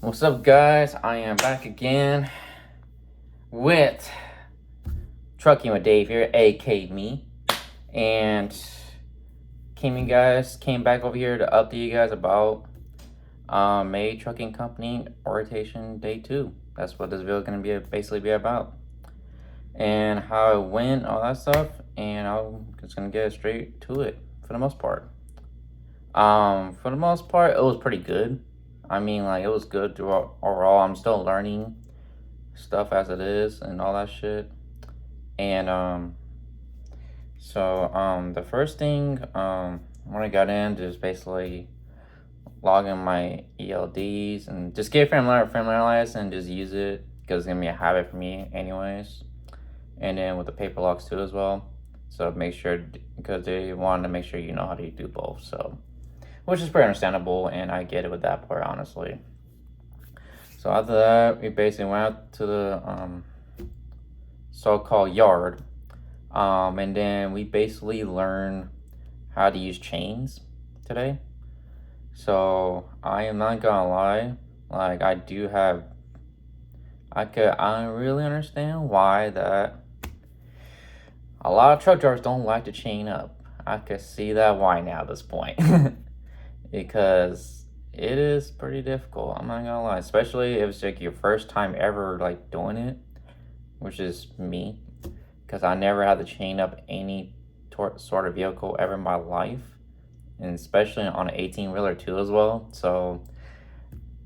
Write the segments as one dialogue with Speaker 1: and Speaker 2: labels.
Speaker 1: What's up, guys? I am back again with Trucking with Dave here, aka me, and came back over here to update you guys about May Trucking Company Orientation Day 2. That's what this video is gonna basically be about, and how it went, all that stuff, and I'm just gonna get straight to it for the most part. For the most part, it was pretty good. I mean, like, it was good throughout overall. I'm still learning stuff as it is and all that shit. And the first thing when I got in, just basically log in my ELDs and just get familiarized and just use it because it's gonna be a habit for me anyways. And then with the paper logs too as well. So make sure, because they wanted to make sure you know how to do both. So, which is pretty understandable, and I get it with that part, honestly. So after that, we basically went out to the so-called yard, and then we basically learned how to use chains today. So I am not gonna lie, like I don't really understand why that a lot of truck drivers don't like to chain up. I could see that why now at this point. Because it is pretty difficult, I'm not gonna lie, especially if it's like your first time ever like doing it, which is me, because I never had to chain up any sort of vehicle ever in my life, and especially on an 18-wheeler too as well. So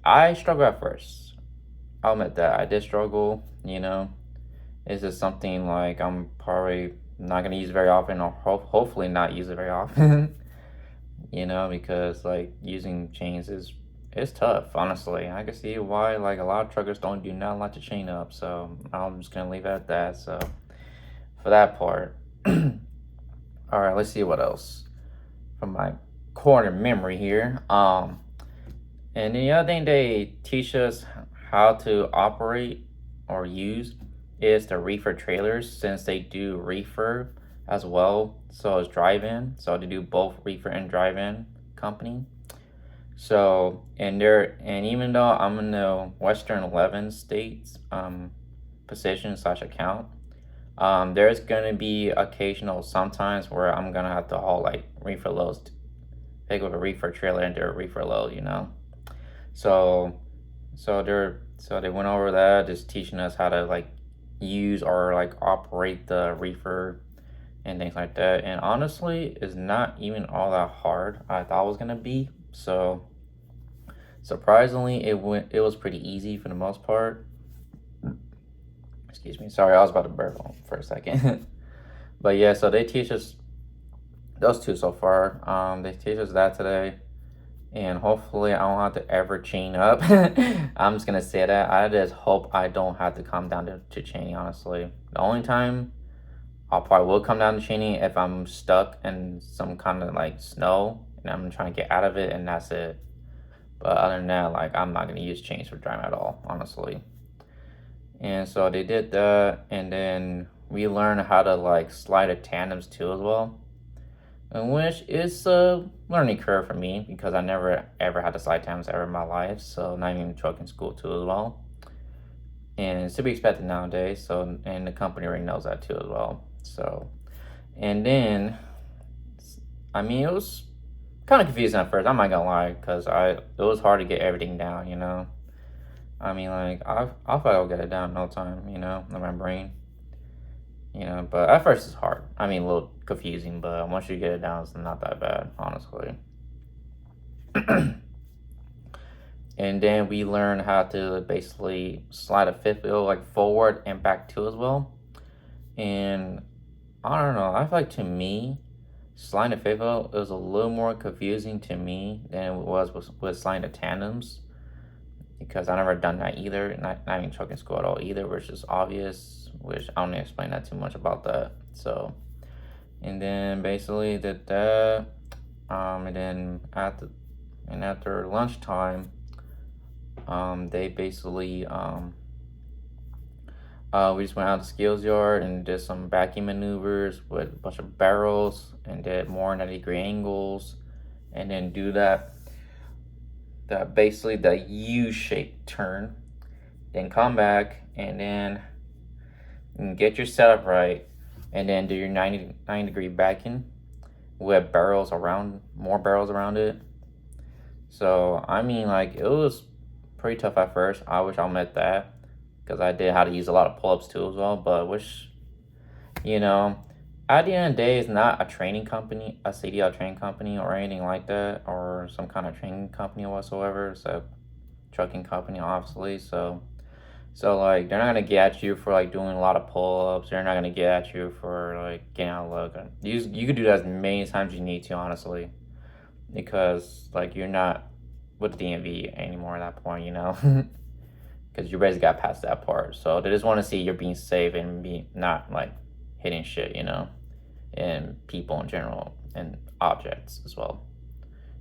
Speaker 1: I struggled at first, I'll admit that I did struggle. It's just something like I'm probably not gonna use very often, or hopefully not use it very often. Because like using chains is tough, honestly. I can see why like a lot of truckers do not like to chain up, so I'm just gonna leave it at that. So for that part. All right, let's see what else from my corner memory here. And the other thing they teach us how to operate or use is the reefer trailers, since they do reefer as well. So it's drive-in. So they do both reefer and drive-in company. So and even though I'm in the Western 11 states position/account, there's gonna be occasional sometimes where I'm gonna have to haul like reefer loads, pick up a reefer trailer into a reefer load. So they went over that, just teaching us how to like use or like operate the reefer and things like that. And honestly, it's not even all that hard I thought it was gonna be. So surprisingly, it was pretty easy for the most part. Excuse me, sorry, I was about to burp for a second. But yeah, so they teach us those two so far. They teach us that today, and hopefully I don't have to ever chain up. I'm just gonna say that. I just hope I don't have to come down to chaining, honestly. The only time I'll probably will come down to chaining if I'm stuck in some kind of like snow and I'm trying to get out of it, and that's it. But other than that, like I'm not gonna use chains for driving at all, honestly. And so they did that, and then we learned how to like slide a tandems too as well, and which is a learning curve for me because I never ever had to slide tandems ever in my life. So not even trucking school too as well, and it's to be expected nowadays. So and the company already knows that too as well. So, and then, I mean, it was kind of confusing at first, I'm not gonna lie, because it was hard to get everything down. I mean, like, I thought I'll get it down in no time, in my brain. But at first it's hard. I mean, a little confusing, but once you get it down, it's not that bad, honestly. And then we learned how to basically slide a fifth wheel, like, forward and back too as well. And I don't know, I feel like to me, sliding a fifth wheel is a little more confusing to me than it was with sliding the tandems, because I never done that either, not even trucking school at all either, which is obvious, which I don't need to explain that too much about that. So, and then basically did that, and then after lunchtime, they basically we just went out to skills yard and did some backing maneuvers with a bunch of barrels and did more 90-degree angles, and then do that basically the U-shaped turn. Then come back and then get your setup right, and then do your 90-degree backing with more barrels around it. So I mean, like, it was pretty tough at first. I wish I'll admit that, because I did have to use a lot of pull-ups too as well. But you know, at the end of the day, it's not a training company, a CDL training company or anything like that, or some kind of training company whatsoever. It's a trucking company, obviously. So like, they're not gonna get at you for like doing a lot of pull-ups. They're not gonna get at you for like getting out of look. You could do that as many times as you need to, honestly, because like, you're not with DMV anymore at that point, because you basically got past that part. So they just want to see you're being safe and be not like hitting shit, and people in general and objects as well.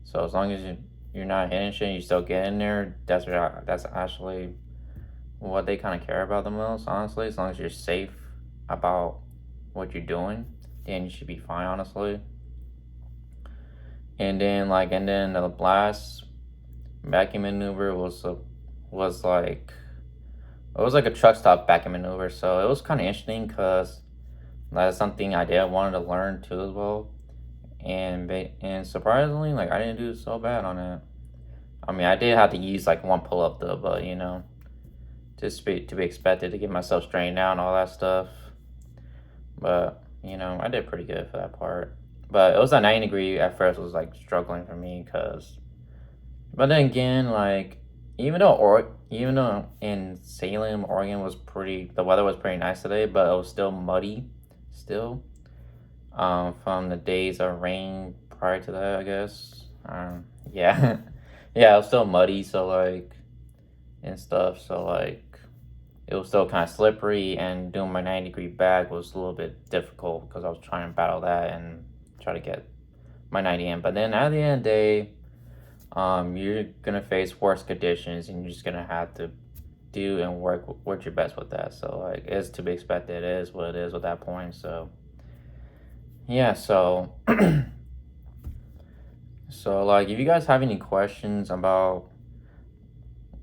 Speaker 1: So as long as you're not hitting shit, you still get in there. That's actually what they kind of care about the most, honestly. As long as you're safe about what you're doing, then you should be fine, honestly. And then the last backing maneuver was like, it was like a truck stop backing maneuver. So it was kind of interesting, because that's something I wanted to learn too as well. And surprisingly, like, I didn't do so bad on it. I mean, I did have to use like one pull up though, but just to be expected to get myself straightened out and all that stuff. But I did pretty good for that part. But it was a 90-degree at first, was like struggling for me, but then again, like, even though in Salem, Oregon the weather was pretty nice today, but it was still muddy still, from the days of rain prior to that, I guess. Yeah. Yeah, it was still muddy, so like, and stuff, so like, it was still kind of slippery, and doing my 90-degree back was a little bit difficult, because I was trying to battle that and try to get my 90 in. But then at the end of the day, you're gonna face worse conditions, and you're just gonna have to do and work your best with that. So like, it's to be expected. It is what it is at that point. So yeah, so so like, if you guys have any questions about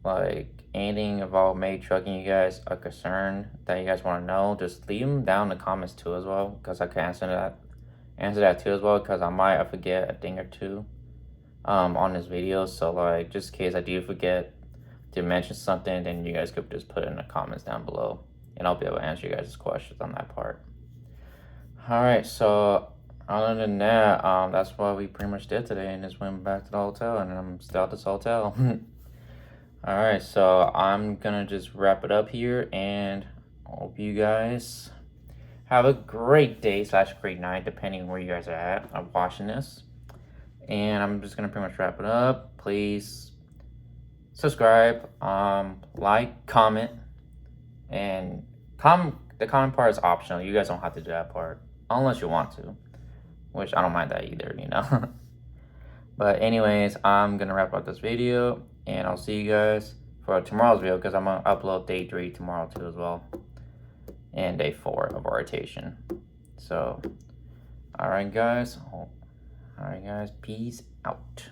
Speaker 1: like anything about May trucking, you guys are concerned that you guys want to know, just leave them down in the comments too as well, because I can answer that too as well, because I might forget a thing or two on this video. So like, just in case I do forget to mention something, then you guys could just put it in the comments down below, and I'll be able to answer you guys' questions on that part. All right, so other than that, that's what we pretty much did today, and just went back to the hotel, and I'm still at this hotel. All right, so I'm gonna just wrap it up here, and hope you guys have a great day / great night, depending on where you guys are at. I'm watching this, and I'm just gonna pretty much wrap it up. Please subscribe, like, comment, and the comment part is optional. You guys don't have to do that part unless you want to, which I don't mind that either, But anyways, I'm gonna wrap up this video, and I'll see you guys for tomorrow's video, because I'm gonna upload day 3 tomorrow too as well, and day 4 of orientation. So alright guys, peace out.